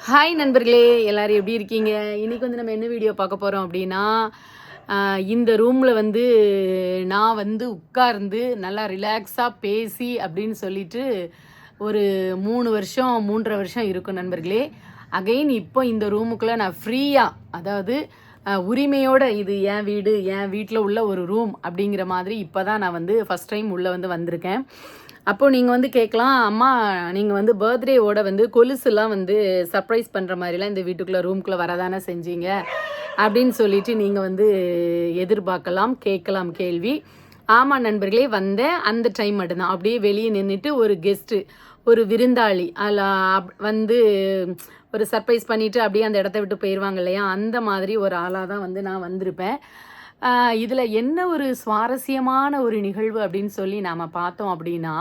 Hi நண்பர்களே, எல்லோரும் எப்படி இருக்கீங்க? இன்றைக்கி வந்து நம்ம என்ன வீடியோ பார்க்க போகிறோம் அப்படின்னா, இந்த ரூமில் வந்து நான் வந்து உட்கார்ந்து நல்லா ரிலாக்ஸாக பேசி அப்படின்னு சொல்லிட்டு ஒரு 3 வருஷம் 3.5 வருஷம் இருக்கும் நண்பர்களே. அகைன் இப்போ இந்த ரூமுக்குள்ளே நான் ஃப்ரீயாக, அதாவது உரிமையோடு இது என் வீடு, என் வீட்டில் உள்ள ஒரு ரூம் அப்படிங்கிற மாதிரி இப்போ தான் நான் வந்து ஃபஸ்ட் டைம் உள்ளே வந்து வந்திருக்கேன். அப்போது நீங்கள் வந்து கேட்கலாம், அம்மா நீங்கள் வந்து பர்த்டேவோட வந்து கொலுசுலாம் வந்து சர்ப்ரைஸ் பண்ணுற மாதிரிலாம் இந்த வீட்டுக்குள்ளே ரூம்குள்ளே வரதானே செஞ்சீங்க அப்படின்னு சொல்லிட்டு நீங்கள் வந்து எதிர்பார்க்கலாம், கேட்கலாம் கேள்வி. ஆமாம் நண்பர்களே, வந்தேன். அந்த டைம் மட்டும்தான் அப்படியே வெளியே நின்றுட்டு ஒரு கெஸ்ட்டு, ஒரு விருந்தாளி வந்து ஒரு சர்ப்ரைஸ் பண்ணிவிட்டு அப்படியே அந்த இடத்த விட்டு போயிடுவாங்க இல்லையா, அந்த மாதிரி ஒரு ஆளாக தான் வந்து நான் வந்திருப்பேன். இதில் என்ன ஒரு சுவாரஸ்யமான ஒரு நிகழ்வு அப்படின்னு சொல்லி நாம் பார்த்தோம் அப்படின்னா,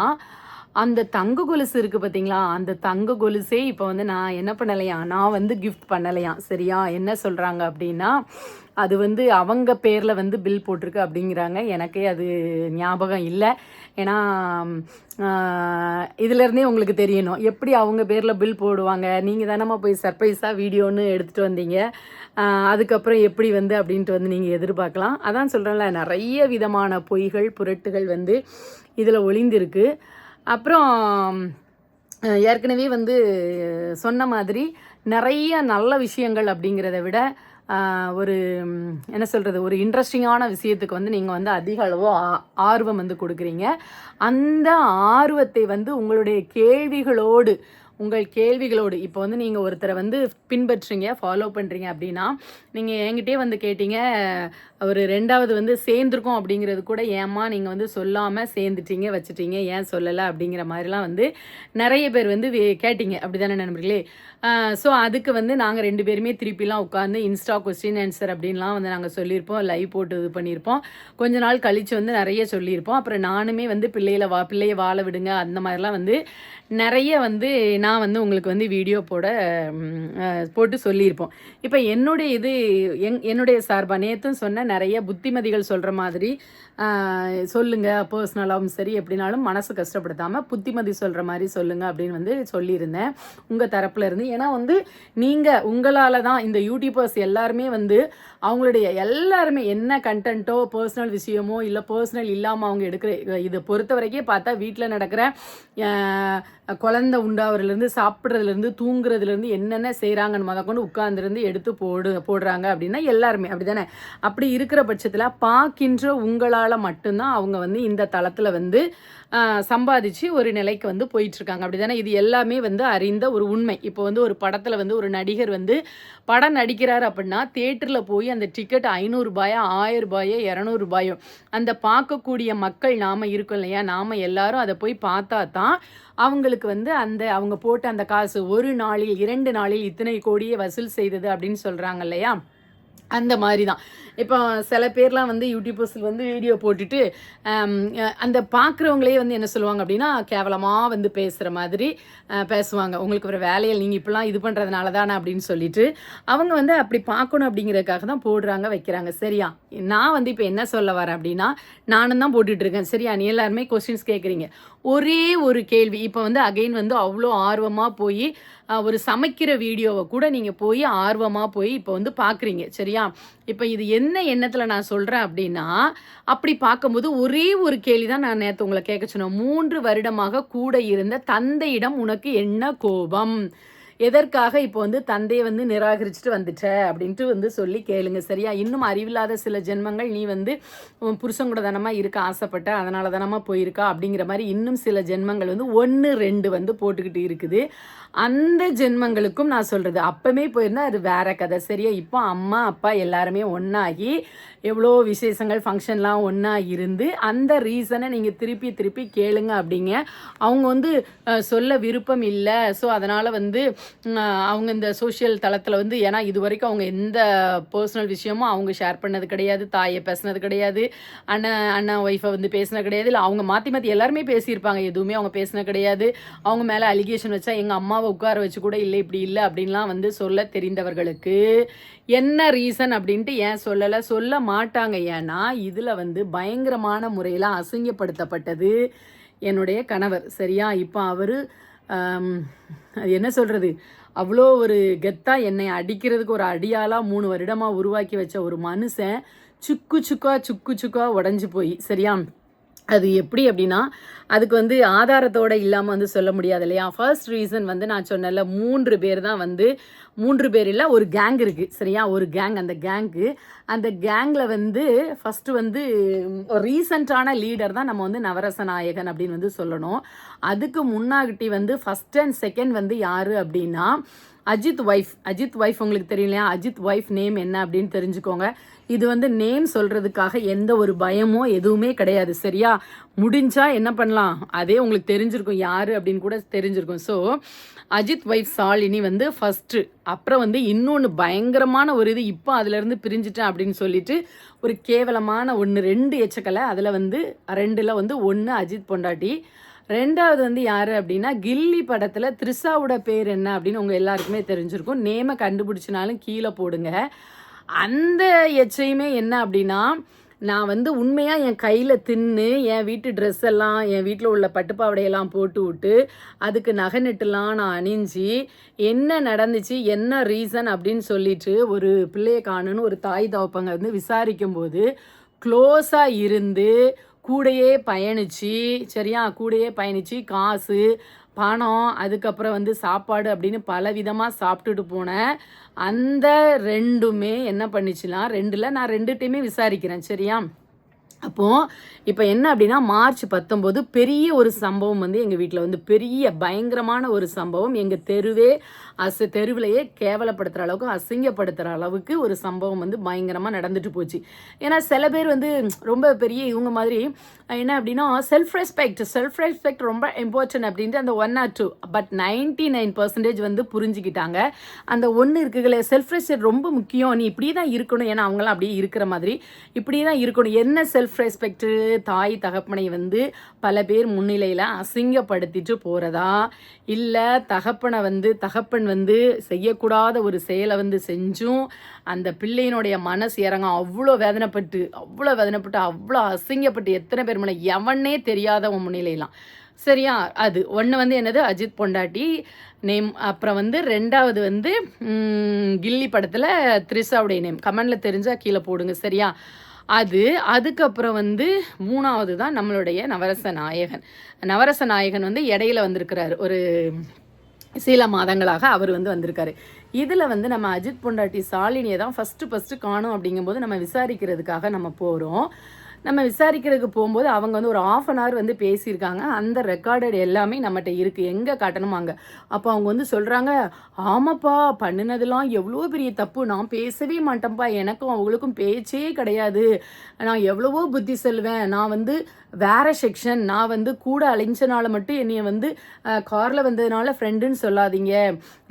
அந்த தங்க கொலுசு இருக்குது பார்த்தீங்களா, அந்த தங்க கொலுசே இப்போ வந்து நான் என்ன பண்ணலையாம், நான் வந்து கிஃப்ட் பண்ணலையாம். சரியா, என்ன சொல்கிறாங்க அப்படின்னா, அது வந்து அவங்க பேரில் வந்து பில் போட்டிருக்கு அப்படிங்கிறாங்க. எனக்கே அது ஞாபகம் இல்லை. ஏன்னா இதிலேருந்தே உங்களுக்கு தெரியணும் எப்படி அவங்க பேரில் பில் போடுவாங்க. நீங்கள் தானம்மா போய் சர்ப்ரைஸாக வீடியோன்னு எடுத்துகிட்டு வந்தீங்க, அதுக்கப்புறம் எப்படி வந்து அப்படின்ட்டு வந்து நீங்கள் எதிர்பார்க்கலாம். அதான் சொல்கிறேன்ல, நிறைய விதமான பொய்கள் புரட்டுகள் வந்து இதில் ஒளிந்திருக்கு. அப்புறம் ஏற்கனவே வந்து சொன்ன மாதிரி நிறைய நல்ல விஷயங்கள் அப்படிங்கிறத விட ஒரு என்ன சொல்கிறது, ஒரு இன்ட்ரெஸ்டிங்கான விஷயத்துக்கு வந்து நீங்கள் வந்து அதிக அளவு ஆர்வம் வந்து கொடுக்குறீங்க. அந்த ஆர்வத்தை வந்து உங்களுடைய உங்கள் கேள்விகளோடு இப்போ வந்து நீங்கள் ஒருத்தரை வந்து பின்பற்றுறீங்க, ஃபாலோ பண்ணுறீங்க அப்படின்னா, நீங்கள் என்கிட்டே வந்து கேட்டீங்க, ஒரு 2வது வந்து சேர்ந்துருக்கோம் அப்படிங்கிறது கூட ஏம்மா நீங்கள் வந்து சொல்லாமல் சேர்ந்துட்டீங்க வச்சுட்டீங்க, ஏன் சொல்லலை அப்படிங்கிற மாதிரிலாம் வந்து நிறைய பேர் வந்து கேட்டீங்க. அப்படி தானே நண்பர்களே? ஸோ அதுக்கு வந்து நாங்கள் 2 பேருமே திருப்பிலாம் உட்காந்து இன்ஸ்டா கொஸ்டின் ஆன்சர் அப்படின்லாம் வந்து நாங்கள் சொல்லியிருப்போம், லைவ் போட்டு இது பண்ணியிருப்போம். கொஞ்ச நாள் கழித்து வந்து நிறைய சொல்லியிருப்போம். அப்புறம் நானுமே வந்து பிள்ளையை வாழ விடுங்க அந்த மாதிரிலாம் வந்து நிறைய வந்து நான் வந்து உங்களுக்கு வந்து வீடியோ போட்டு சொல்லியிருப்போம். இப்போ என்னுடைய சார்பாக நேற்றும் சொன்ன நிறைய புத்திமதிகள் சொல்கிற மாதிரி சொல்லுங்கள், பர்சனலாகவும் சரி எப்படினாலும் மனசு கஷ்டப்படுத்தாமல் புத்திமதி சொல்கிற மாதிரி சொல்லுங்கள் அப்படின்னு வந்து சொல்லியிருந்தேன் உங்கள் தரப்பில் இருந்து. ஏன்னா வந்து நீங்கள் உங்களால் தான் இந்த யூடியூபர்ஸ் எல்லாருமே வந்து அவங்களுடைய எல்லாருமே என்ன கண்டென்ட்டோ பர்சனல் விஷயமோ இல்லை பர்சனல் இல்லாமல் அவங்க எடுக்கிற இதை பொறுத்த வரைக்கும் பார்த்தா வீட்டில் நடக்கிற குழந்தை உண்டாவதுலேருந்து சாப்பிட்றதுலேருந்து தூங்குறதுலேருந்து என்னென்ன செய்கிறாங்கன்னு கொண்டு உட்காந்துருந்து எடுத்து போடுறாங்க அப்படின்னா எல்லாருமே அப்படி தானே. அப்படி இருக்கிற பட்சத்தில் பார்க்கின்ற உங்களால் மட்டும்தான் அவங்க வந்து இந்த தளத்தில் வந்து சம்பாதிச்சு ஒரு நிலைக்கு வந்து போயிட்டுருக்காங்க. அப்படி தானே. இது எல்லாமே வந்து அறிந்த ஒரு உண்மை. இப்போ வந்து ஒரு படத்தில் வந்து ஒரு நடிகர் வந்து படம் நடிக்கிறார் அப்படின்னா தேட்டரில் போய் அந்த டிக்கெட் 500 ரூபாயா 1000 ரூபாயோ 200 ரூபாயோ அந்த பார்க்கக்கூடிய மக்கள் நாம் இருக்கோம் இல்லையா, நாம் எல்லாரும் அதை போய் பார்த்தா தான் அவங்களுக்கு வந்து அவங்க போட்ட அந்த காசு ஒரு நாளில் 2 நாளில் இத்தனை கோடியே வசூல் செய்தது அப்படின்னு சொல்கிறாங்க இல்லையா, அந்த மாதிரி தான். இப்போ சில பேர்லாம் வந்து யூடியூபர்ஸில் வந்து வீடியோ போட்டுட்டு அந்த பார்க்குறவங்களே வந்து என்ன சொல்லுவாங்க அப்படின்னா, கேவலமாக வந்து பேசுகிற மாதிரி பேசுவாங்க. உங்களுக்கு ஒரு வேலையில் நீங்கள் இப்படிலாம் இது பண்ணுறதுனால தானே அப்படின்னு சொல்லிட்டு அவங்க வந்து அப்படி பார்க்கணும் அப்படிங்கிறதுக்காக தான் போடுறாங்க வைக்கிறாங்க. சரியா, நான் வந்து இப்போ என்ன சொல்ல வரேன் அப்படின்னா, நானும் தான் போட்டுட்ருக்கேன். சரியா, நீ எல்லாருமே கொஸ்டின்ஸ் கேட்குறீங்க. ஒரே ஒரு கேள்வி இப்போ வந்து அகைன் வந்து அவ்வளோ ஆர்வமாக போய் ஒரு சமைக்கிற வீடியோவை கூட நீங்கள் போய் ஆர்வமாக போய் இப்போ வந்து பார்க்குறீங்க. சரியா, இப்போ இது என்ன எண்ணத்தில் நான் சொல்கிறேன் அப்படின்னா, அப்படி பார்க்கும்போது ஒரே ஒரு கேள்வி தான் நான் நேற்று உங்களை கேட்க சொன்னேன். 3 வருடமாக கூட இருந்த தந்தையிடம் உனக்கு என்ன கோபம், எதற்காக இப்போ வந்து தந்தையை வந்து நிராகரிச்சுட்டு வந்துட்ட அப்படின்ட்டு வந்து சொல்லி கேளுங்க. சரியா, இன்னும் அறிவில்லாத சில ஜென்மங்கள் நீ வந்து புருஷன் கூட தானமாக இருக்க ஆசைப்பட்ட, அதனால தானமாக போயிருக்கா அப்படிங்கிற மாதிரி இன்னும் சில ஜென்மங்கள் வந்து 1 2 வந்து போட்டுக்கிட்டு இருக்குது. அந்த ஜென்மங்களுக்கும் நான் சொல்கிறது, அப்போமே போயிருந்தா அது வேற கதை. சரியா, இப்போ அம்மா அப்பா எல்லாருமே ஒன்றாகி எவ்வளோ விசேஷங்கள் ஃபங்க்ஷன்லாம் ஒன்றா இருந்து அந்த ரீசனை நீங்கள் திருப்பி கேளுங்க அப்படிங்க. அவங்க வந்து சொல்ல விருப்பம் இல்லை. ஸோ அதனால் வந்து அவங்க இந்த சோஷியல் தளத்தில் வந்து, ஏன்னா இது வரைக்கும் அவங்க எந்த பர்சனல் விஷயமும் அவங்க ஷேர் பண்ணது கிடையாது, தாயை பேசினது கிடையாது, அண்ணன் ஒய்ஃபை வந்து பேசினது கிடையாது, இல்லை அவங்க மாற்றி எல்லாருமே பேசியிருப்பாங்க, எதுவுமே அவங்க பேசினது கிடையாது. அவங்க மேலே அலிகேஷன் வச்சா எங்கள் அம்மாவை உட்கார வச்சு கூட இல்லை இப்படி இல்லை அப்படின்லாம் வந்து சொல்ல தெரிந்தவர்களுக்கு என்ன ரீசன் அப்படின்ட்டு ஏன் சொல்ல மாட்டாங்க. ஏன்னா இதில் வந்து பயங்கரமான முறையில் அசிங்கப்படுத்தப்பட்டது என்னுடைய கணவர். சரியா, இப்போ அவர் என்ன சொல்கிறது, அவ்வளோ ஒரு கெத்தா என்னை அடிக்கிறதுக்கு ஒரு அடியாளாக 3 வருடமாக உருவாக்கி வச்ச ஒரு மனுஷன் சுக்கு சுக்கா உடஞ்சி போய் சரியா. அது எப்படி அப்படின்னா அதுக்கு வந்து ஆதாரத்தோடு இல்லாமல் வந்து சொல்ல முடியாது இல்லையா. ஃபர்ஸ்ட் ரீசன் வந்து நான் சொன்னல 3 பேர் தான் வந்து 3 பேர் இல்லை ஒரு கேங் இருக்குது சரியா. ஒரு கேங், அந்த கேங்கில் வந்து ஃபஸ்ட்டு வந்து ஒரு ரீசண்டான லீடர் தான் நம்ம வந்து நவரச நாயகன் அப்படின்னு வந்து சொல்லணும். அதுக்கு முன்னாடி வந்து ஃபஸ்ட் அண்ட் செகண்ட் வந்து யார் அப்படின்னா அஜித் ஒய்ஃப் உங்களுக்கு தெரியும் இல்லையா. அஜித் ஒய்ஃப் நேம் என்ன அப்படின்னு தெரிஞ்சுக்கோங்க. இது வந்து நேம் சொல்கிறதுக்காக எந்த ஒரு பயமோ எதுவுமே கிடையாது சரியா. முடிஞ்சா என்ன பண்ணலாம், அதே உங்களுக்கு தெரிஞ்சிருக்கும் யார் அப்படின்னு கூட தெரிஞ்சிருக்கும். ஸோ அஜித் ஒய்ஃப் சாலினி வந்து ஃபஸ்ட்டு. அப்புறம் வந்து இன்னொன்று பயங்கரமான ஒரு இது, இப்போ அதுலேருந்து பிரிஞ்சுட்டேன் அப்படின்னு சொல்லிட்டு ஒரு கேவலமான 2 எச்சக்கலை. அதில் வந்து 2ல் வந்து 1 அஜித் பொண்டாட்டி. 2வது வந்து யார் அப்படின்னா கில்லி படத்தில் த்ரிஷாவோட பேர் என்ன அப்படின்னு உங்கள் எல்லாருக்குமே தெரிஞ்சிருக்கும். நேமை கண்டுபிடிச்சினாலும் கீழே போடுங்க. அந்த எச்சையுமே என்ன அப்படின்னா நான் வந்து உண்மையாக என் கையில் தின்னு என் வீட்டு ட்ரெஸ் எல்லாம் என் வீட்டில் உள்ள பட்டுப்பாவடையெல்லாம் போட்டு விட்டு அதுக்கு நகை நெட்டுலாம் நான் அணிஞ்சு என்ன நடந்துச்சு என்ன ரீசன் அப்படின்னு சொல்லிட்டு ஒரு பிள்ளையை காணுன்னு ஒரு தாய் தவப்பங்க வந்து விசாரிக்கும்போது க்ளோஸாக இருந்து கூடையே பயணிச்சு காசு பணம் அதுக்கப்புறம் வந்து சாப்பாடு அப்படின்னு பல விதமாக சாப்பிட்டுட்டு போனேன். அந்த 2மே என்ன பண்ணிச்சுலாம் 2ல் நான் 2ட்டையுமே விசாரிக்கிறேன் சரியா. அப்போது இப்போ என்ன அப்படின்னா மார்ச் 19 பெரிய ஒரு சம்பவம் வந்து எங்கள் வீட்டில் வந்து பெரிய பயங்கரமான ஒரு சம்பவம். எங்கள் தெருவிலையே கேவலப்படுத்துகிற அளவுக்கு அசிங்கப்படுத்துகிற அளவுக்கு ஒரு சம்பவம் வந்து பயங்கரமாக நடந்துட்டு போச்சு. ஏன்னா சில பேர் வந்து ரொம்ப பெரிய இவங்க மாதிரி என்ன அப்படின்னா செல்ஃப் ரெஸ்பெக்ட் ரொம்ப இம்பார்ட்டன்ட் அப்படின்ட்டு அந்த 1 or 2 பட் 99% வந்து புரிஞ்சுக்கிட்டாங்க. அந்த 1 இருக்குங்களே செல்ஃப் ரெஸ்பெக்ட் ரொம்ப முக்கியம், நீ இப்படி தான் இருக்கணும். ஏன்னா அவங்களாம் அப்படியே இருக்கிற மாதிரி இப்படி தான் இருக்கணும். என்ன செல்ஃப் ரெஸ்பெக்ட், தாய் தகப்பனை வந்து பல பேர் முன்னிலையில் அசிங்கப்படுத்திட்டு போகிறதா, இல்லை தகப்பன் வந்து செய்யக்கூடாத ஒரு செயலை வந்து செஞ்சும் அந்த பிள்ளையினுடைய மனசு இறங்க அவ்வளோ வேதனைப்பட்டு அவ்வளோ அசிங்கப்பட்டு எத்தனை பேர் மேலே எவனே தெரியாதவன் முன்னிலையெல்லாம் சரியா. அது ஒன்று வந்து என்னது அஜித் பொண்டாட்டி நேம். அப்புறம் வந்து 2வது வந்து கில்லி படத்தில் த்ரிஷாவுடைய நேம். கமெண்டில் தெரிஞ்சால் கீழே போடுங்க சரியா. அதுக்கப்புறம் வந்து 3வது தான் நம்மளுடைய நவரச நாயகன் வந்து இடையில வந்திருக்கிறாரு. ஒரு சில மாதங்களாக அவர் வந்து வந்திருக்காரு. இதில் வந்து நம்ம அஜித் பொண்டாட்டி சாலினியை தான் ஃபஸ்ட்டு காணும் அப்படிங்கும்போது நம்ம விசாரிக்கிறதுக்காக நம்ம போகிறோம். நம்ம விசாரிக்கிறதுக்கு போகும்போது அவங்க வந்து ஒரு 1/2 hour வந்து பேசியிருக்காங்க. அந்த ரெக்கார்டட் எல்லாமே நம்மகிட்ட இருக்குது, எங்கே காட்டணுமோ அங்கே. அப்போ அவங்க வந்து சொல்கிறாங்க, ஆமாப்பா பண்ணினதெல்லாம் எவ்வளோ பெரிய தப்பு, நான் பேசவே மாட்டேன்ப்பா, எனக்கும் அவங்களுக்கும் பேச்சே கிடையாது, நான் எவ்வளவோ புத்தி சொல்லுவேன், நான் வந்து வேறு செக்ஷன், நான் வந்து கூட அலைஞ்சனால மட்டும் என்னைய வந்து காரில் வந்ததுனால ஃப்ரெண்டுன்னு சொல்லாதீங்க,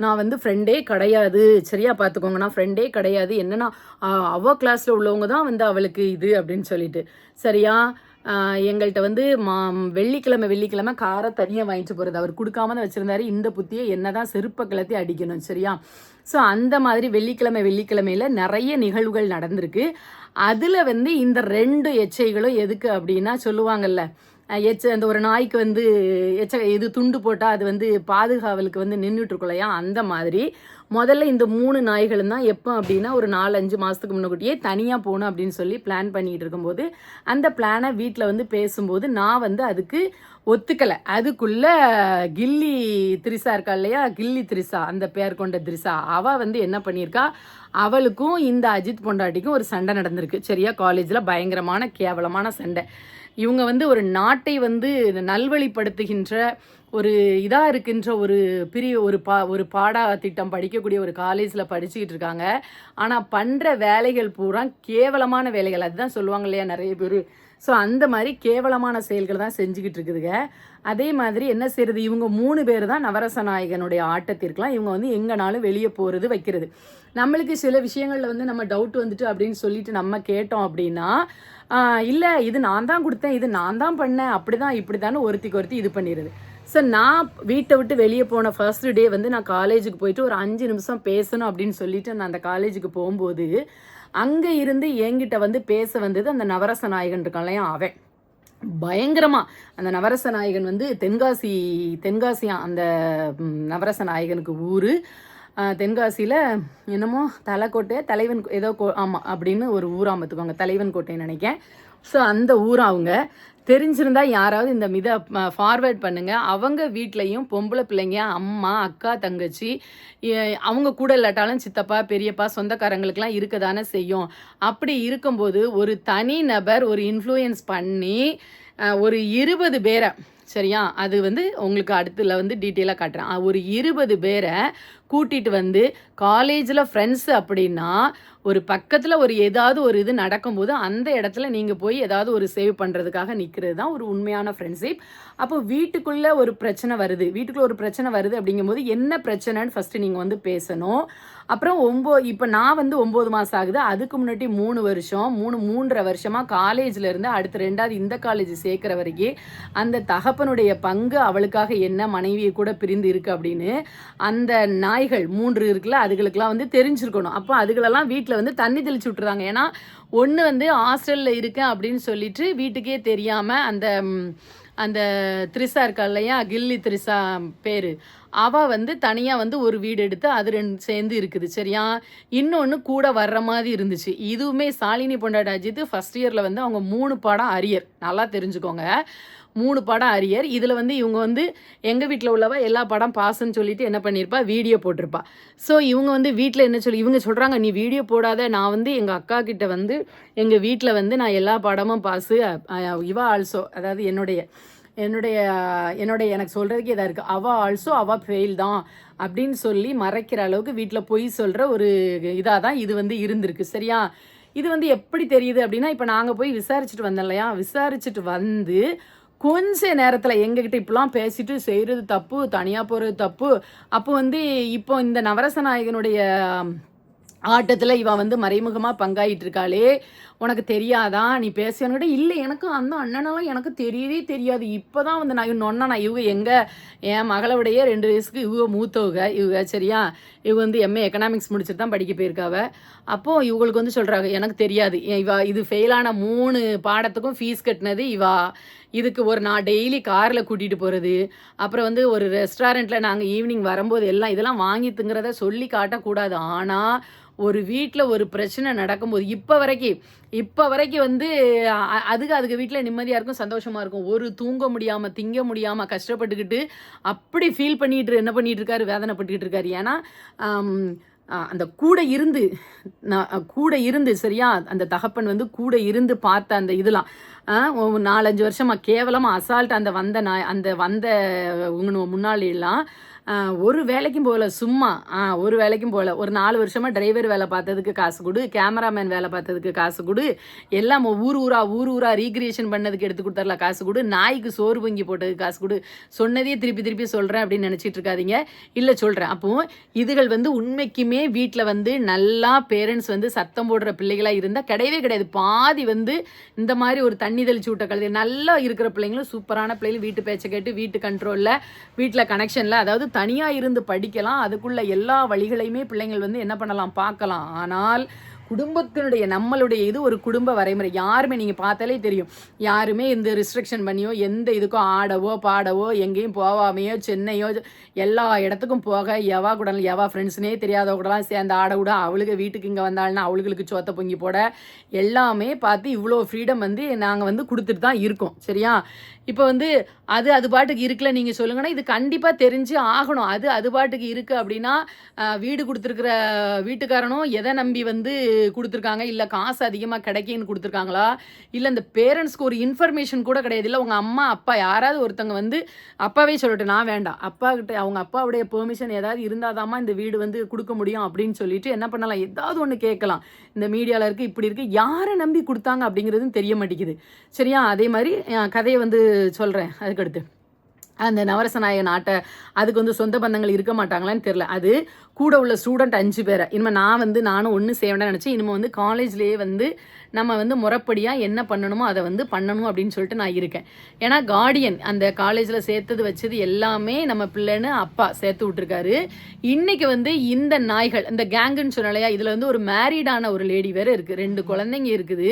நான் வந்து ஃப்ரெண்டே கிடையாது சரியா. பார்த்துக்கோங்க, நான் ஃப்ரெண்டே கிடையாது, என்னன்னா அவள் கிளாஸில் உள்ளவங்க தான் வந்து அவளுக்கு இது அப்படின்னு சொல்லிட்டு சரியா. எங்கள்கிட்ட வந்து வெள்ளிக்கிழமை காரை தனியாக வாங்கிட்டு போகிறது அவர் கொடுக்காம தான் வச்சுருந்தாரு. இந்த புத்தியை என்ன தான் செருப்பை கிளத்தி அடிக்கணும் சரியா. ஸோ அந்த மாதிரி வெள்ளிக்கிழமையில் நிறைய நிகழ்வுகள் நடந்திருக்கு. அதில் வந்து இந்த 2 எச்சைகளும் எதுக்கு அப்படின்னா சொல்லுவாங்கல்ல, அந்த ஒரு நாய்க்கு வந்து இது துண்டு போட்டால் அது வந்து பாதுகாவலுக்கு வந்து நின்றுட்டுருக்குள்ளையா, அந்த மாதிரி முதல்ல இந்த 3 நாய்களும் தான் எப்போ அப்படின்னா ஒரு 4-5 மாதத்துக்கு முன்னாடியே தனியாக போகணும் அப்படின்னு சொல்லி பிளான் பண்ணிகிட்டு இருக்கும்போது அந்த பிளானை வீட்டில் வந்து பேசும்போது நான் வந்து அதுக்கு ஒத்துக்கலை. அதுக்குள்ளே கில்லி த்ரிஷா இருக்கா இல்லையா, கில்லி த்ரிஷா, அந்த பேர் கொண்ட த்ரிஷா, அவள் வந்து என்ன பண்ணியிருக்கா, அவளுக்கும் இந்த அஜித் பொண்டாட்டிக்கும் ஒரு சண்டை நடந்திருக்கு சரியா. காலேஜில் பயங்கரமான கேவலமான சண்டை. இவங்க வந்து ஒரு நாட்டை வந்து நல்வழிப்படுத்துகின்ற ஒரு இதாக இருக்கின்ற ஒரு பாடா திட்டம் படிக்கக்கூடிய ஒரு காலேஜில் படிச்சுக்கிட்டு இருக்காங்க. ஆனால் பண்ணுற வேலைகள் பூரா கேவலமான வேலைகள், அதுதான் சொல்லுவாங்க இல்லையா நிறைய பேர். ஸோ அந்த மாதிரி கேவலமான செயல்கள் தான் செஞ்சுக்கிட்டு இருக்குதுங்க. அதே மாதிரி என்ன செய்கிறது, இவங்க 3 பேர் தான் நவரச நாயகனுடைய ஆட்டத்திற்கெலாம் இவங்க வந்து எங்கேனாலும் வெளியே போகிறது வைக்கிறது. நம்மளுக்கு சில விஷயங்களில் வந்து நம்ம டவுட் வந்துட்டு அப்படின்னு சொல்லிட்டு நம்ம கேட்டோம் அப்படின்னா, இல்லை இது நான் தான் கொடுத்தேன், இது நான் தான் பண்ணேன், அப்படி தான் இப்படி தானே ஒருத்தி இது பண்ணிடுது. ஸோ நான் வீட்டை விட்டு வெளியே போன ஃபர்ஸ்ட் டே வந்து நான் காலேஜுக்கு போயிட்டு ஒரு 5 நிமிஷம் பேசணும் அப்படின்னு சொல்லிட்டு நான் அந்த காலேஜுக்கு போகும்போது அங்கே இருந்து என்கிட்ட வந்து பேச வந்தது அந்த நவரச நாயகன் இருக்கான் இல்லையா, அவன் பயங்கரமாக. அந்த நவரச நாயகன் வந்து தென்காசியா அந்த நவரச நாயகனுக்கு ஊர். தென்காசியில் என்னமோ தலைக்கோட்டை தலைவன் ஏதோ ஆமாம் அப்படின்னு ஒரு ஊராக பார்த்துக்கோங்க, தலைவன் கோட்டைன்னு நினைக்கிறேன். ஸோ அந்த ஊர் அவங்க தெரிஞ்சிருந்தா யாராவது இந்த ஃபார்வேர்ட் பண்ணுங்கள். அவங்க வீட்லேயும் பொம்பளை பிள்ளைங்க, அம்மா, அக்கா, தங்கச்சி, அவங்க கூட இல்லாட்டாலும் சித்தப்பா, பெரியப்பா, சொந்தக்காரங்களுக்கெல்லாம் இருக்க தானே செய்யும். அப்படி இருக்கும்போது ஒரு தனி நபர் ஒரு இன்ஃப்ளூயன்ஸ் பண்ணி ஒரு 20 பேரை, சரியா, அது வந்து உங்களுக்கு அடுத்துல வந்து டீட்டெயிலாக காட்டுறேன். ஒரு 20 பேரை கூட்டிகிட்டு வந்து காலேஜில் ஃப்ரெண்ட்ஸு அப்படின்னா ஒரு பக்கத்தில் ஒரு ஏதாவது ஒரு இது நடக்கும்போது அந்த இடத்துல நீங்கள் போய் ஏதாவது ஒரு சேவ் பண்ணுறதுக்காக நிற்கிறது தான் ஒரு உண்மையான ஃப்ரெண்ட்ஷிப். அப்போ வீட்டுக்குள்ளே ஒரு பிரச்சனை வருது, அப்படிங்கும்போது என்ன பிரச்சனைன்னு ஃபஸ்ட்டு நீங்கள் வந்து பேசணும். அப்புறம் இப்போ நான் வந்து 9 மாதம் ஆகுது, அதுக்கு முன்னாடி 3 வருஷம் 3.5 வருஷமாக காலேஜில் இருந்து அடுத்து 2வது இந்த காலேஜ் சேர்க்குற வரைக்கும் அந்த தகப்பனுடைய பங்கு அவளுக்காக என்ன மனைவியை கூட பிரிந்து இருக்குது அப்படின்னு அந்த நாய்கள் 3 இருக்குல்ல, அதுகளுக்கெல்லாம் வந்து தெரிஞ்சிருக்கணும். அப்போ அதுகளெல்லாம் வீட்டில் வந்து தண்ணி தெளிச்சு விட்டுறாங்க. ஏன்னா ஒன்று வந்து ஹாஸ்டலில் இருக்கேன் அப்படின்னு சொல்லிட்டு வீட்டுக்கே தெரியாமல் அந்த த்ரிஷா இருக்கா இல்லையா, கில்லி த்ரிஷா பேர், அவள் வந்து தனியாக வந்து ஒரு வீடு எடுத்து அது 2 சேர்ந்து இருக்குது, சரியா. இன்னொன்று கூட வர்ற மாதிரி இருந்துச்சு. இதுவுமே சாலினி பொண்டாட்டி அஜித் ஃபஸ்ட் இயரில் வந்து அவங்க 3 பாடம் அரியர், நல்லா தெரிஞ்சுக்கோங்க, 3 படம் அரியர். இதில் வந்து இவங்க வந்து எங்கள் வீட்டில் உள்ளவ எல்லா படம் பாஸ்ன்னு சொல்லிட்டு என்ன பண்ணியிருப்பா, வீடியோ போட்டிருப்பா. ஸோ இவங்க வந்து வீட்டில் என்ன இவங்க சொல்கிறாங்க, நீ வீடியோ போடாத, நான் வந்து எங்கள் அக்கா கிட்ட வந்து எங்கள் வீட்டில் வந்து நான் எல்லா படமும் பாஸு, இவா ஆல்சோ, அதாவது என்னுடைய எனக்கு சொல்கிறதுக்கு இதாக இருக்குது, அவள் ஃபெயில் தான் அப்படின்னு சொல்லி மறைக்கிற அளவுக்கு வீட்டில் பொய் சொல்கிற ஒரு இதாக தான் இது வந்து இருந்திருக்கு, சரியா. இது வந்து எப்படி தெரியுது அப்படின்னா, இப்போ நாங்கள் போய் விசாரிச்சுட்டு வந்தோம் இல்லையா, விசாரிச்சுட்டு வந்து கொஞ்ச நேரத்தில் எங்ககிட்ட இப்படிலாம் பேசிட்டு செய்கிறது தப்பு, தனியாக போகிறது தப்பு. அப்போ வந்து இப்போ இந்த நவரச நாயகனுடைய ஆட்டத்தில் இவன் வந்து மறைமுகமாக பங்காயிட்டு இருக்காளே, உனக்கு தெரியாதா, நீ பேசியவன்கிட்ட இல்லை, எனக்கு அந்த அண்ணனெல்லாம் எனக்கு தெரியவே தெரியாது, இப்போ தான் வந்து நான் நொன்னா, இவங்க எங்கள் என் மகளை விடையே 2 வயசுக்கு இவங்க மூத்தவங்க, சரியா. இவங்க வந்து எம்ஏ எக்கனாமிக்ஸ் முடிச்சுட்டு தான் படிக்க போயிருக்காவ. அப்போது இவங்களுக்கு வந்து சொல்கிறாங்க, எனக்கு தெரியாது, இது ஃபெயிலான 3 பாடத்துக்கும் ஃபீஸ் கட்டினது இதுக்கு நான் டெய்லி காரில் கூட்டிகிட்டு போகிறது, அப்புறம் வந்து ஒரு ரெஸ்டாரண்ட்டில் நாங்கள் ஈவினிங் வரும்போது இதெல்லாம் வாங்கி திங்கிறத சொல்லி காட்டக்கூடாது. ஆனால் ஒரு வீட்டில் ஒரு பிரச்சனை நடக்கும்போது இப்போ வரைக்கும் வந்து அதுக்கு வீட்டில் நிம்மதியாக இருக்கும், சந்தோஷமாக இருக்கும். ஒரு தூங்க முடியாமல் திங்க முடியாமல் கஷ்டப்பட்டுக்கிட்டு அப்படி ஃபீல் பண்ணிட்டு என்ன பண்ணிகிட்டு இருக்காரு, வேதனைப்பட்டுக்கிட்டு இருக்காரு. ஏன்னா அந்த கூட இருந்து சரியா, அந்த தகப்பன் வந்து கூட இருந்து பார்த்த அந்த இதெல்லாம் 4-5 வருஷமாக கேவலமாக அசால்ட் அந்த வந்த முன்னாடிலாம் ஒரு வேலைக்கும் போகல, சும்மா ஒரு வேலைக்கும் போகல. ஒரு 4 வருஷமாக டிரைவர் வேலை பார்த்ததுக்கு காசு கொடு, கேமராமேன் வேலை பார்த்ததுக்கு காசு கொடு, எல்லாம் ஊர் ஊரா ரீக்ரியேஷன் பண்ணதுக்கு எடுத்து கொடுத்தார்ல காசு கொடு, நாய்க்கு சோறு பொங்கி போட்டதுக்கு காசு கொடு. சொன்னதே திருப்பி சொல்கிறேன் அப்படின்னு நினச்சிட்டு இருக்காதீங்க, இல்லை சொல்கிறேன். அப்போது இதுகள் வந்து உண்மைக்குமே வீட்டில் வந்து நல்லா பேரண்ட்ஸ் வந்து சத்தம் போடுற பிள்ளைகளாக இருந்தால் கிடையாது. பாதி வந்து இந்த மாதிரி ஒரு தண்ணி தெளிச்சு விட்ட கழுதை நல்லா இருக்கிற பிள்ளைங்களும் சூப்பரான பிள்ளைகளும் வீட்டு பேச்சை கேட்டு வீட்டு கண்ட்ரோலில் வீட்டில் கனெக்ஷனில், அதாவது தனியாக இருந்து படிக்கலாம். அதுக்குள்ள எல்லா வழிகளையுமே பிள்ளைங்கள் வந்து என்ன பண்ணலாம், பார்க்கலாம். ஆனால் குடும்பத்தினுடைய நம்மளுடைய இது ஒரு குடும்ப வரைமுறை. யாருமே நீங்கள் பார்த்தாலே தெரியும், யாருமே இந்த ரிஸ்ட்ரிக்ஷன் பண்ணியோ எந்த இதுக்கும் ஆடவோ பாடவோ எங்கேயும் போகாமையோ சென்னையோ எல்லா இடத்துக்கும் போக எவா ஃப்ரெண்ட்ஸ்னே தெரியாதவ கூடலாம் சேர்ந்து ஆட விட, அவளுக்கு வீட்டுக்கு இங்கே வந்தாள்னா அவளுக்கு சோத்தை பொங்கி போட எல்லாமே பார்த்து இவ்வளோ ஃப்ரீடம் வந்து நாங்கள் வந்து கொடுத்துட்டு தான் இருக்கோம், சரியா. இப்போ வந்து அது பாட்டுக்கு இருக்குல்ல, நீங்கள் சொல்லுங்கன்னா இது கண்டிப்பாக தெரிஞ்சு ஆகணும். அது பாட்டுக்கு இருக்குது அப்படின்னா வீடு கொடுத்துருக்குற வீட்டுக்காரனும் எதை நம்பி வந்து கொடுத்துருக்காங்க, இல்லை காசு அதிகமாக கிடைக்குன்னு கொடுத்துருக்காங்களா, இல்லை இந்த பேரண்ட்ஸ்க்கு ஒரு இன்ஃபர்மேஷன் கூட கிடையாது. இல்லை உங்கள் அம்மா அப்பா யாராவது ஒருத்தங்க வந்து அப்பாவே சொல்லட்டும், நான் வேண்டாம், அப்பா கிட்ட அவங்க அப்பாவுடைய பெர்மிஷன் ஏதாவது இருந்தாதாம்மா இந்த வீடு வந்து கொடுக்க முடியும் அப்படின்னு சொல்லிட்டு என்ன பண்ணலாம், ஏதாவது ஒன்று கேட்கலாம். இந்த மீடியாவில் இருக்குது, இப்படி இருக்குது, யாரை நம்பி கொடுத்தாங்க அப்படிங்கிறதும் தெரிய மாட்டேங்குது, சரியா. அதே மாதிரி கதையை வந்து சொல்கிறேன். அதுக்கடுத்து அந்த நவரசநாயகன் ஆட்டை அதுக்கு வந்து சொந்த பந்தங்கள் இருக்க மாட்டாங்களான்னு தெரில. அது கூட உள்ள ஸ்டூடெண்ட் 5 பேரை இனிமேல் நானும் ஒன்று செய்வேன்னு நினச்சேன். இனிமேல் வந்து காலேஜ்லேயே வந்து நம்ம வந்து முறைப்படியாக என்ன பண்ணணுமோ அதை வந்து பண்ணணும் அப்படின்னு சொல்லிட்டு நான் இருக்கேன். ஏன்னா கார்டியன் அந்த காலேஜில் சேர்த்தது வச்சது எல்லாமே நம்ம பிள்ளைன்னு அப்பா சேர்த்து விட்டுருக்காரு. இன்றைக்கி வந்து இந்த நாய்கள் இந்த கேங்குன்னு சொன்னாலையா, இதில் வந்து ஒரு மேரீடான ஒரு லேடி வேறு இருக்குது, 2 குழந்தைங்க இருக்குது.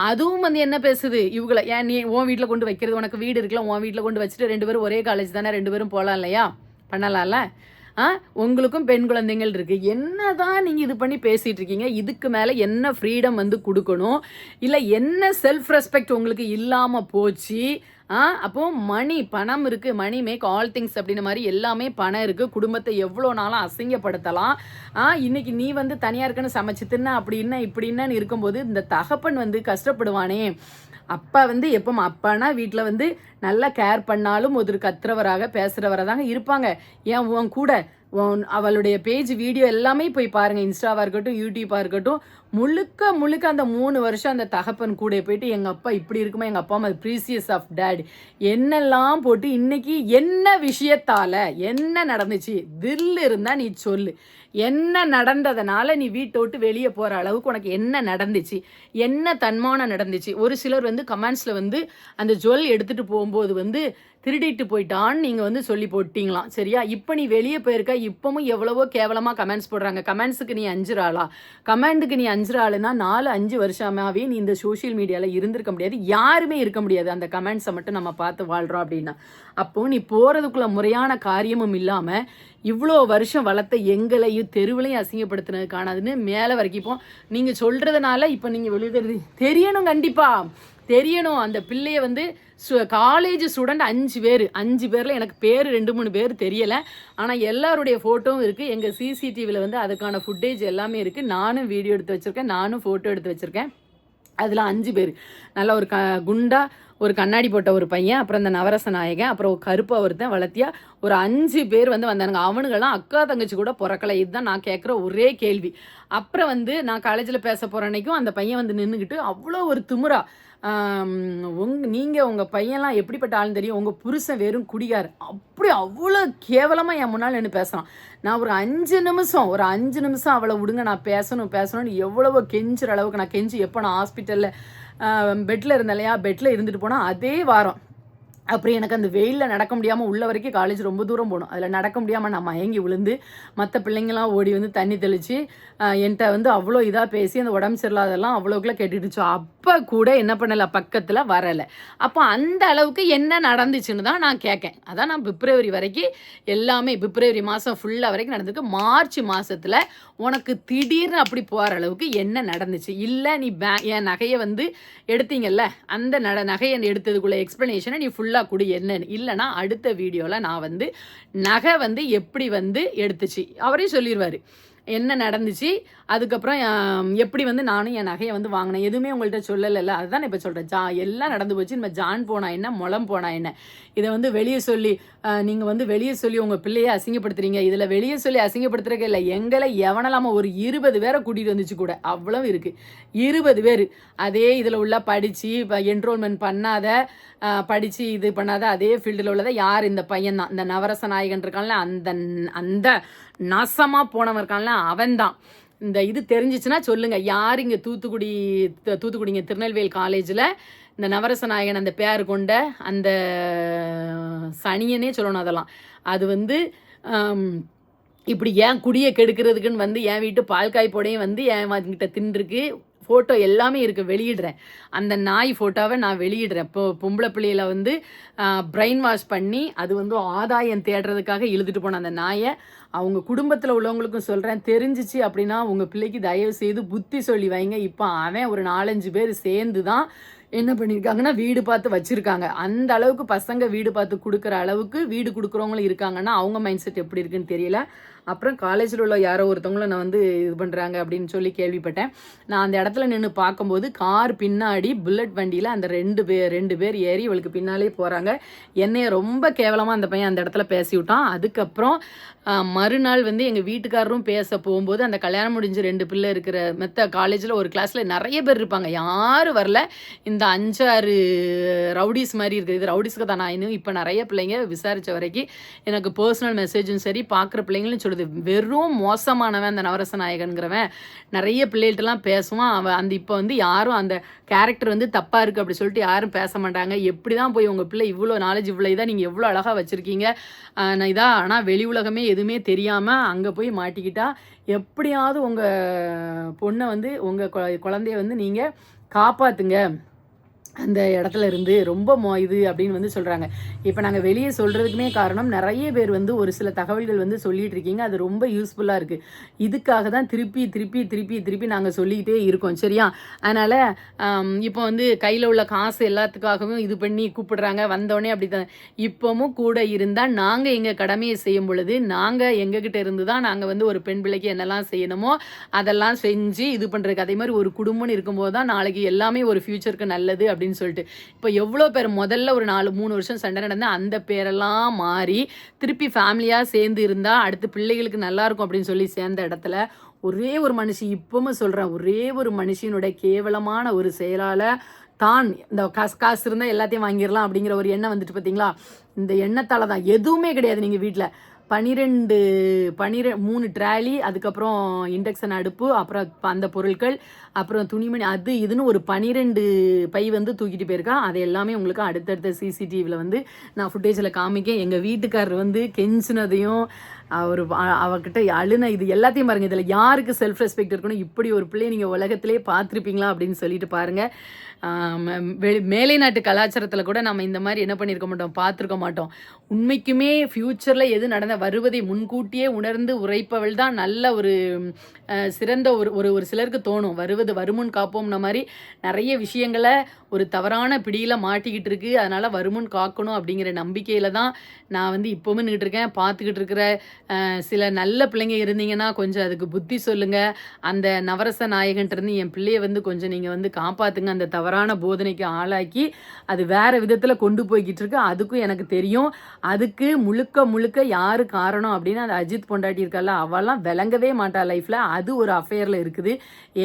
அதுவும் வந்து என்ன பேசுது, இவங்களை ஏன் நீ உன் வீட்டில் கொண்டு வைக்கிறது, உனக்கு வீடு இருக்குல்ல, உன் வீட்டில் கொண்டு வச்சுட்டு 2 பேரும் ஒரே காலேஜ் தானே, 2 பேரும் போகலாம் இல்லையா, பண்ணலாம்ல. உங்களுக்கும் பெண் குழந்தைகள் இருக்குது, என்ன தான் நீங்கள் இது பண்ணி பேசிகிட்டு இருக்கீங்க? இதுக்கு மேலே என்ன ஃப்ரீடம் வந்து கொடுக்கணும், இல்லை என்ன செல்ஃப் ரெஸ்பெக்ட் உங்களுக்கு இல்லாமல் போச்சு? அப்போ மணி, பணம் இருக்குது, மணி மேக் ஆல் திங்ஸ் அப்படின்ற மாதிரி எல்லாமே பணம் இருக்குது. குடும்பத்தை எவ்வளோ நாளும் அசிங்கப்படுத்தலாம். இன்னைக்கு நீ வந்து தனியாக இருக்குன்னு சமைச்சு தின்ன அப்படின்னா இப்படின்னு இருக்கும்போது இந்த தகப்பன் வந்து கஷ்டப்படுவானே. அப்பா வந்து எப்போ அப்பானா வீட்டில் வந்து நல்லா கேர் பண்ணாலும் ஒரு கத்துறவராக பேசுகிறவராக தாங்க இருப்பாங்க. ஏன் உன் கூட அவளுடைய பேஜ் வீடியோ எல்லாமே போய் பாருங்கள், இன்ஸ்டாவாக இருக்கட்டும் யூடியூப்பாக இருக்கட்டும், முழுக்க அந்த 3 வருஷம் அந்த தகப்பன் கூட போயிட்டு எங்கள் அப்பா இப்படி இருக்குமா, எங்கள் அப்பா அம்மா ப்ரீசியஸ் ஆஃப் டேட் என்னெல்லாம் போட்டு இன்னைக்கு என்ன விஷயத்தால் என்ன நடந்துச்சு தில் இருந்தால் நீ சொல்லு. என்ன நடந்ததுனால நீ வீட்டை விட்டு வெளியே போகிற அளவுக்கு உனக்கு என்ன நடந்துச்சு, என்ன தன்மானம் நடந்துச்சு? ஒரு சிலர் வந்து கமெண்ட்ஸில் வந்து அந்த ஜுவல் எடுத்துகிட்டு போகும்போது வந்து திருடிட்டு போயிட்டான்னு நீங்கள் வந்து சொல்லி போட்டிங்களாம். சரியா? இப்போ நீ வெளியே போயிருக்க, இப்போவும் எவ்வளவோ கேவலமாக கமெண்ட்ஸ் போடுறாங்க. கமெண்ட்ஸுக்கு நீ 5 ஆளா? கமெண்ட்டுக்கு நீ 5 ஆளுனா 4-5 வருஷமாகவே நீ இந்த சோஷியல் மீடியாவில் இருந்திருக்க முடியாது. யாருமே இருக்க முடியாது அந்த கமெண்ட்ஸை மட்டும் நம்ம பார்த்து வாழ்கிறோம் அப்படின்னா. அப்போது நீ போகிறதுக்குள்ள முறையான காரியமும் இல்லாமல் இவ்வளோ வருஷம் வளர்த்த எங்களையும் தெருவிலையும் அசிங்கப்படுத்தினது மேலே வரைக்கும் இப்போ நீங்கள் சொல்கிறதுனால இப்போ நீங்கள் வெளியே தெரியணும், கண்டிப்பாக தெரியணும். அந்த பிள்ளைய வந்து காலேஜ் ஸ்டூடெண்ட் 5 பேர், 5 பேரில் எனக்கு பேர் 2-3 பேர் தெரியலை, ஆனால் எல்லாருடைய ஃபோட்டோவும் இருக்குது. எங்கள் சிசிடிவியில் வந்து அதுக்கான ஃபுட்டேஜ் எல்லாமே இருக்குது. நானும் வீடியோ எடுத்து வச்சுருக்கேன், நானும் ஃபோட்டோ எடுத்து வச்சுருக்கேன். அதில் 5 பேர் நல்ல ஒரு குண்டா ஒரு கண்ணாடி போட்ட ஒரு பையன், அப்புறம் இந்த நவரச நாயகன், அப்புறம் கருப்பா ஒருத்தன், வளர்த்தியா ஒரு 5 பேர் வந்து வந்தானுங்க. அவனுங்கெல்லாம் அக்கா தங்கச்சி கூட பிறக்கலை. இதுதான் நான் கேட்குற ஒரே கேள்வி. அப்புறம் வந்து நான் காலேஜில் பேச போகிற அன்னைக்கும் அந்த பையன் வந்து நின்றுக்கிட்டு அவ்வளோ ஒரு திமுறா, நீங்கள் உங்கள் பையன்லாம் எப்படிப்பட்ட ஆளுன்னு தெரியும், உங்கள் புருஷன் வெறும் குடிகார், அப்படி அவ்வளோ கேவலமாக என் முன்னால் நின்று பேசுகிறான். நான் ஒரு 5 நிமிஷம் அவளை விடுங்க, நான் பேசணும்னு எவ்வளவோ கெஞ்சுற அளவுக்கு நான் கெஞ்சி, எப்போ நான் ஹாஸ்பிட்டலில் பெட்டில் இருந்தேன் இல்லையா, பெட்டில் இருந்துட்டு போனால் அதே வாரம் அப்புறம் எனக்கு அந்த வெயிலில் நடக்க முடியாமல் உள்ள வரைக்கும் காலேஜ் ரொம்ப தூரம் போகணும். அதில் நடக்க முடியாமல் நான் மயங்கி விழுந்து மற்ற பிள்ளைங்களாம் ஓடி வந்து தண்ணி தெளித்து என்கிட்ட வந்து அவ்வளோ இதாக பேசி அந்த உடம்பு சரியில்லாதெல்லாம் அவ்வளோக்குலாம் கேட்டுடுச்சு. அப்போ கூட என்ன பண்ணலை, பக்கத்தில் வரலை. அப்போ அந்த அளவுக்கு என்ன நடந்துச்சுன்னு தான் நான் கேட்கேன். அதான் நான் பிப்ரவரி வரைக்கும் எல்லாமே பிப்ரவரி மாதம் ஃபுல்லாக வரைக்கும் நடந்திருக்கு. மார்ச் மாதத்தில் உனக்கு திடீர்னு அப்படி போகிற அளவுக்கு என்ன நடந்துச்சு? இல்லை நீ என் நகையை வந்து எடுத்தீங்கல்ல, அந்த நகையை எடுத்ததுக்குள்ள எக்ஸ்ப்ளனேஷனை நீ ஃபுல்லாக கொடு என்னன்னு. இல்லைனா அடுத்த வீடியோவில் நான் வந்து நகை வந்து எப்படி வந்து எடுத்துச்சு அவரே சொல்லிடுவார் என்ன நடந்துச்சு, அதுக்கப்புறம் எப்படி வந்து நானும் என் நகையை வந்து வாங்கினேன். எதுவுமே உங்கள்கிட்ட சொல்லலைல்ல, அதுதான் இப்போ சொல்கிறேன். எல்லாம் நடந்து போச்சு. நம்ம ஜான் போனா என்ன, முளம் போனா என்ன, இதை வந்து வெளியே சொல்லி நீங்கள் வந்து வெளியே சொல்லி உங்கள் பிள்ளையை அசிங்கப்படுத்துறீங்க. இதில் வெளியே சொல்லி அசிங்கப்படுத்துறதுக்கு இல்லை, எங்களை எவனலாமல் ஒரு 20 பேரை கூட்டிகிட்டு வந்துச்சு கூட, அவ்வளோ இருக்குது. 20 பேர் அதே இதில் உள்ள படித்து இப்போ என்ரோல்மெண்ட் பண்ணாத, படித்து இது பண்ணாத அதே ஃபீல்டில் உள்ளதை யார், இந்த பையன் தான், இந்த நவரச நாயகன் இருக்கான்ல, அந்த நாசமாக போனவன் இருக்கான்ல அவன்தான். இந்த இது தெரிஞ்சிச்சுன்னா சொல்லுங்கள், யார் இங்கே தூத்துக்குடிங்க திருநெல்வேலி காலேஜில் இந்த நவரச நாயகன் அந்த பேர் கொண்ட அந்த சனியனே சொல்லணும். அதெல்லாம் அது வந்து இப்படி ஏன் குடியை கெடுக்கிறதுக்குன்னு வந்து என் வீட்டு பால்காய் போடையும் வந்து என் கிட்ட தின்றுருக்கு. ஃபோட்டோ எல்லாமே இருக்குது, வெளியிடுறேன். அந்த நாய் ஃபோட்டோவை நான் வெளியிடுறேன். இப்போ பொம்பளை பிள்ளையில வந்து பிரெயின் வாஷ் பண்ணி அது வந்து ஆதாயம் தேடுறதுக்காக இழுத்துட்டு போன அந்த நாயை அவங்க குடும்பத்தில் உள்ளவங்களுக்கும் சொல்கிறேன், தெரிஞ்சிச்சு அப்படின்னா உங்கள் பிள்ளைக்கு தயவு செய்து புத்தி சொல்லி வைங்க. இப்போ அவன் ஒரு 4-5 பேர் சேர்ந்து தான் என்ன பண்ணியிருக்காங்கன்னா வீடு பார்த்து வச்சுருக்காங்க. அந்த அளவுக்கு பசங்க வீடு பார்த்து கொடுக்குற அளவுக்கு வீடு கொடுக்குறவங்களும் இருக்காங்கன்னா அவங்க மைண்ட் செட் எப்படி இருக்குன்னு தெரியல. அப்புறம் காலேஜில் உள்ள யாரோ ஒருத்தவங்களும் நான் வந்து இது பண்ணுறாங்க அப்படின்னு சொல்லி கேள்விப்பட்டேன். நான் அந்த இடத்துல நின்று பார்க்கும்போது கார் பின்னாடி புல்லட் வண்டியில் அந்த 2 பேர் ஏறி இவளுக்கு பின்னாலே போகிறாங்க. என்னைய ரொம்ப கேவலமாக அந்த பையன் அந்த இடத்துல பேசி விட்டான். அதுக்கப்புறம் மறுநாள் வந்து எங்கள் வீட்டுக்காரரும் பேச போகும்போது அந்த கல்யாணம் முடிஞ்சு 2 பிள்ளை இருக்கிற மெத்த காலேஜில் ஒரு கிளாஸில் நிறைய பேர் இருப்பாங்க, யாரும் வரல. இந்த 5-6 ரவுடிஸ் மாதிரி இருக்குது. இது ரவுடிஸ்க்கு தான். நான் இன்னும் இப்போ நிறைய பிள்ளைங்க விசாரித்த வரைக்கும் எனக்கு பர்சனல் மெசேஜும் சரி பார்க்குற பிள்ளைங்களும் சொல்லுது, வெறும் மோசமானவன் அந்த நவரச நாயகன்கிறவன். நிறைய பிள்ளைகிட்டலாம் பேசுவான் அவன். அந்த இப்போ வந்து யாரும் அந்த கேரக்டர் வந்து தப்பாக இருக்குது அப்படி சொல்லிட்டு யாரும் பேச மாட்டாங்க. எப்படி தான் போய் உங்கள் பிள்ளை இவ்வளோ நாலேஜ் இவ்வளோ இதாக நீங்கள் எவ்வளோ அழகாக வச்சுருக்கீங்க இதாக, ஆனால் வெளி உலகமே எதுவுமே தெரியாமல் அங்கே போய் மாட்டிக்கிட்டா எப்படியாவது உங்கள் பொண்ணை வந்து உங்கள் குழந்தைய வந்து நீங்கள் காப்பாற்றுங்க. அந்த இடத்துல இருந்து ரொம்ப இது அப்படின்னு வந்து சொல்கிறாங்க. இப்போ நாங்கள் வெளியே சொல்கிறதுக்குமே காரணம் நிறைய பேர் வந்து ஒரு சில தகவல்கள் வந்து சொல்லிகிட்டு இருக்கீங்க. அது ரொம்ப யூஸ்ஃபுல்லாக இருக்குது. இதுக்காக தான் திருப்பி திருப்பி திருப்பி திருப்பி நாங்கள் சொல்லிக்கிட்டே இருக்கோம். சரியா? அதனால் இப்போ வந்து கையில் உள்ள காசு எல்லாத்துக்காகவும் இது பண்ணி கூப்பிடுறாங்க. வந்தோடனே அப்படி தான் இப்போவும் கூட இருந்தால் நாங்கள் எங்கள் கடமையை செய்யும் பொழுது நாங்கள் எங்ககிட்ட இருந்து தான் நாங்கள் வந்து ஒரு பெண் பிள்ளைக்கு என்னெல்லாம் செய்யணுமோ அதெல்லாம் செஞ்சு இது பண்ணுறதுக்கு. அதே மாதிரி ஒரு குடும்பம்னு இருக்கும்போது தான் நாளைக்கு எல்லாமே ஒரு ஃப்யூச்சருக்கு நல்லது அப்படின்னு சொல்லிட்டு இப்போ எவ்வளோ பேர் முதல்ல ஒரு 4-3 வருஷம் சண்டை நடந்து அந்த பேரெல்லாம் மாறி திருப்பி ஃபேமிலியாக சேர்ந்து இருந்தால் அடுத்து பிள்ளைகளுக்கு நல்லா இருக்கும் அப்படின்னு சொல்லி சேர்ந்த இடத்துல ஒரே ஒரு மனுஷி, இப்பவும் சொல்கிறேன், ஒரே ஒரு மனுஷனுடைய கேவலமான ஒரு செயலால் தான் இந்த காசு இருந்தால் எல்லாத்தையும் வாங்கிடலாம் அப்படிங்கிற ஒரு எண்ணம் வந்துட்டு பார்த்தீங்களா? இந்த எண்ணத்தால் தான் எதுவுமே கிடையாது. நீங்கள் வீட்டில் 3 ட்ராலி, அதுக்கப்புறம் இண்டக்ஷன் அடுப்பு, அப்புறம் அந்த பொருட்கள், அப்புறம் துணிமணி, அது இதுன்னு ஒரு 12 பை வந்து தூக்கிட்டு போயிருக்கா. அது எல்லாமே உங்களுக்கு அடுத்தடுத்த சிசிடிவியில் வந்து நான் ஃபுட்டேஜில் காமிக்கேன். எங்கள் வீட்டுக்காரர் வந்து கெஞ்சினதையும் அவர்கிட்ட அழுன இது எல்லாத்தையும் பாருங்கள். இதில் யாருக்கு செல்ஃப் ரெஸ்பெக்ட் இருக்கணும்? இப்படி ஒரு பிள்ளையை நீங்கள் உலகத்திலே பார்த்துருப்பீங்களா அப்படின்னு சொல்லிட்டு பாருங்கள். மேலை நாட்டு கலாச்சாரத்தில் கூட நம்ம இந்த மாதிரி என்ன பண்ணியிருக்க மாட்டோம், பார்த்துருக்க மாட்டோம். உண்மைக்குமே ஃப்யூச்சரில் எது வருவதை முன்கூட்டியே உணர்ந்து உரைப்பவள் தான் நல்ல ஒரு சிறந்த ஒரு சிலருக்கு தோணும். வருமுன் காப்போம்ன மாதிரி நிறைய விஷயங்களை ஒரு தவறான பிடியில் மாட்டிக்கிட்டு இருக்கு. அதனால் வருமுன் காக்கணும் அப்படிங்கிற நம்பிக்கையில் தான் நான் வந்து இப்போவும் நின்றுட்டு இருக்கேன். பார்த்துக்கிட்டு இருக்கிற சில நல்ல பிள்ளைங்க இருந்தீங்கன்னா கொஞ்சம் அதுக்கு புத்தி சொல்லுங்கள். அந்த நவரச நாயகன்ட்டு என் பிள்ளையை வந்து கொஞ்சம் நீங்கள் வந்து காப்பாற்றுங்க. அந்த தவறான போதனைக்கு ஆளாக்கி அது வேறு விதத்தில் கொண்டு போய்கிட்டு இருக்கு. அதுக்கும் எனக்கு தெரியும். அதுக்கு முழுக்க யார் காரணம் அப்படின்னா அது அஜித் பொண்டாட்டி இருக்கால, அவெல்லாம் விளங்கவே மாட்டா லைஃப்பில். அது ஒரு அஃபேரில் இருக்குது.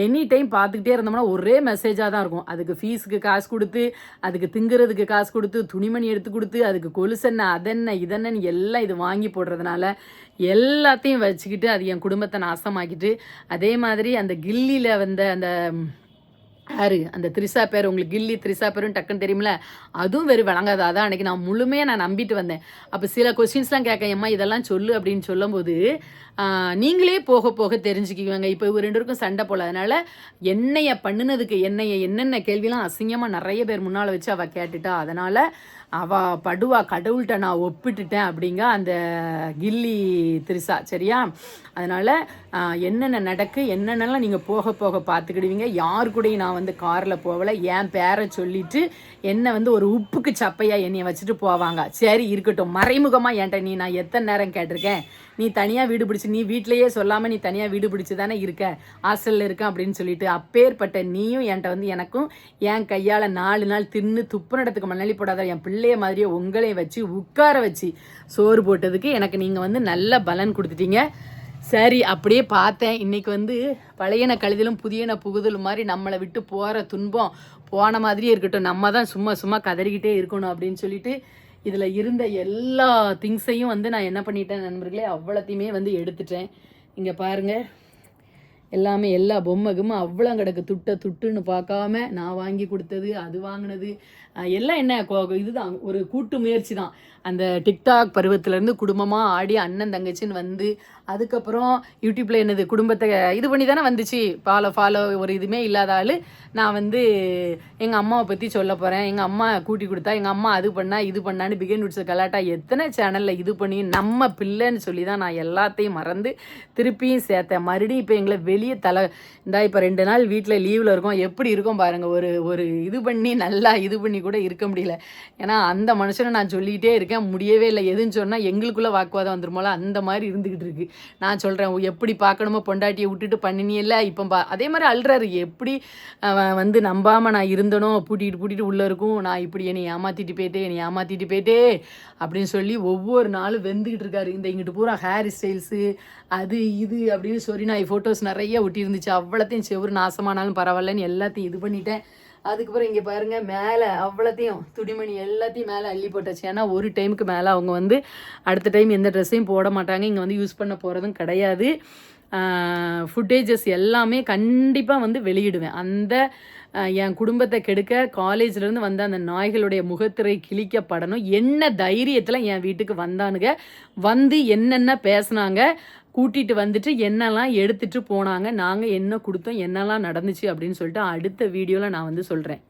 எனி டைம் பார்த்துக்கிட்டே இருந்தோம்னா ஒரே மெசேஜாக தான் இருக்கும். அதுக்கு ஃபீஸுக்கு காசு கொடுத்து, அதுக்கு திங்குறதுக்கு காசு கொடுத்து, துணிமணி எடுத்து கொடுத்து, அதுக்கு கொலுசென்ன அதென்ன இதென்னு எல்லாம் இது வாங்கி போடுறதுனால எல்லாத்தையும் வச்சுக்கிட்டு அது என் குடும்பத்தை நாசமாக்கிட்டு, அதே மாதிரி அந்த கில்லியில் வந்த அந்த யாரு அந்த த்ரிஷா பேர், உங்களுக்கு கில்லி த்ரிஷா பேரும் டக்குன்னு தெரியுமில்ல, அதுவும் வெறும் விளங்காது. அதான் அன்றைக்கி நான் முழுமையாக நான் நம்பிட்டு வந்தேன். அப்போ சில கொஸ்டின்ஸ்லாம் கேட்க, ஏம்மா இதெல்லாம் சொல்லு அப்படின்னு சொல்லும்போது நீங்களே போக போக தெரிஞ்சுக்குவாங்க. இப்போ இவங்க 2 பேருக்கும் சண்டை போல, அதனால் என்னைய பண்ணினதுக்கு என்னென்ன கேள்விலாம் அசிங்கமாக நிறைய பேர் முன்னால் வச்சு அவள் கேட்டுட்டா. அதனால் அவள் படுவா, கடவுள்கிட்ட நான் ஒப்பிட்டுட்டேன் அப்படிங்க அந்த கில்லி த்ரிஷா. சரியா? அதனால் என்னென்ன நடக்கு என்னென்னலாம் நீங்கள் போக போக பார்த்துக்கிடுவீங்க. யார் கூடயும் நான் வந்து காரில் போகலை. என் பேரை சொல்லிவிட்டு என்னை வந்து ஒரு உப்புக்கு சப்பையாக என்னையை வச்சுட்டு போவாங்க. சரி இருக்கட்டும், மறைமுகமாக என்கிட்ட நான் எத்தனை நேரம் கேட்டிருக்கேன், நீ தனியாக வீடு பிடிச்சி, நீ வீட்டிலையே சொல்லாமல் நீ தனியாக வீடு பிடிச்சி தானே இருக்க, ஹாஸ்டலில் இருக்க அப்படின்னு சொல்லிட்டு. அப்பேற்பட்ட நீயும் என்கிட்ட வந்து எனக்கும் என் கையால் 4 நாள் தின்னு துப்புனிடத்துக்கு மண்ணலி போடாத என் பிள்ளைய மாதிரியே உங்களையும் வச்சு உட்கார வச்சு சோறு போட்டதுக்கு எனக்கு நீங்கள் வந்து நல்ல பலன் கொடுத்துட்டீங்க. சரி, அப்படியே பார்த்தேன். இன்றைக்கி வந்து பழையன கழுதிலும் புதியன புகுதலும் மாதிரி நம்மளை விட்டு போகிற துன்பம் போன மாதிரியே இருக்கட்டும், நம்ம தான் சும்மா கதறிக்கிட்டே இருக்கணும் அப்படின்னு சொல்லிட்டு இதில் இருந்த எல்லா திங்ஸையும் வந்து நான் என்ன பண்ணிட்டேன் நண்பர்களே, அவ்வளோத்தையுமே வந்து எடுத்துட்டேன். இங்கே பாருங்கள், எல்லாமே எல்லா பொம்மைக்குமே அவ்வளோ கிடக்கு. துட்டுன்னு பார்க்காம நான் வாங்கி கொடுத்தது, அது வாங்கினது எல்லாம் என்ன இதுதான், ஒரு கூட்டு முயற்சி தான். அந்த டிக்டாக் பருவத்திலேருந்து குடும்பமாக ஆடி அண்ணன் தங்கச்சின்னு வந்து அதுக்கப்புறம் யூடியூப்பில் என்னது குடும்பத்தை இது பண்ணி தானே வந்துச்சு. ஃபாலோ ஒரு இதுவுமே இல்லாத ஆள் நான் வந்து எங்கள் அம்மாவை பற்றி சொல்ல போகிறேன். எங்கள் அம்மா கூட்டி கொடுத்தா, எங்கள் அம்மா அது பண்ணா இது பண்ணான்னு பிகன் விட்ஸ் கலாட்டா எத்தனை சேனலில் இது பண்ணி நம்ம பிள்ளைன்னு சொல்லி தான் நான் எல்லாத்தையும் மறந்து திருப்பியும் சேர்த்தேன். மறுபடியும் இப்போ எங்களை வெளியே இப்போ 2 நாள் வீட்டில் லீவில் இருக்கோம். எப்படி இருக்கும் பாருங்கள். ஒரு இது பண்ணி நல்லா இது பண்ணி கூட இருக்க முடியல. ஏன்னா அந்த மனுஷனை நான் சொல்லிக்கிட்டே இருக்கேன், முடியவே இல்லை. எதுன்னு சொன்னால் எங்களுக்குள்ளே வாக்குவாதம் வந்துருமோல, அந்த மாதிரி இருந்துக்கிட்டு இருக்கு. நான் சொல்கிறேன், எப்படி பார்க்கணுமோ பொண்டாட்டியை விட்டுட்டு பண்ணினியல்ல, இப்போ அதே மாதிரி அழுறாரு. எப்படி வந்து நம்பாமல் நான் இருந்தனோ, பூட்டிட்டு உள்ளே இருக்கும், நான் இப்படி என்னை ஏமாற்றிட்டு போயிட்டே அப்படின்னு சொல்லி ஒவ்வொரு நாளும் வெந்துக்கிட்டு இருக்காரு. இங்கிட்டு பூரா ஹேர் ஸ்டைல்ஸு அது இது அப்படின்னு சொல்லி நான் ஃபோட்டோஸ் நிறைய ஒட்டி இருந்துச்சு. அவ்வளோத்தையும் செவ்வறு நாசமானாலும் பரவாயில்லன்னு எல்லாத்தையும் இது பண்ணிட்டேன். அதுக்கப்புறம் இங்கே பாருங்கள், மேலே அவ்வளோத்தையும் துணிமணி எல்லாத்தையும் மேலே அள்ளி போட்டாச்சு. ஏன்னா ஒரு டைமுக்கு மேலே அவங்க வந்து அடுத்த டைம் எந்த ட்ரெஸ்ஸையும் போட மாட்டாங்க, இங்கே வந்து யூஸ் பண்ண போகிறதும் கிடையாது. ஃபுட்டேஜஸ் எல்லாமே கண்டிப்பாக வந்து வெளியிடுவேன். அந்த என் குடும்பத்தை கெடுக்க காலேஜ்லேருந்து வந்த அந்த நாய்களுடைய முகத்திரை கிழிக்கப்படணும். என்ன தைரியத்தில் என் வீட்டுக்கு வந்தானுங்க, வந்து என்னென்ன பேசுனாங்க, கூட்டிகிட்டு வந்துட்டு என்னெல்லாம் எடுத்துகிட்டு போனாங்க, நாங்கள் என்ன கொடுத்தோம், என்னெல்லாம் நடந்துச்சு அப்படின்னு சொல்லிட்டு அடுத்த வீடியோவில் நான் வந்து சொல்கிறேன்.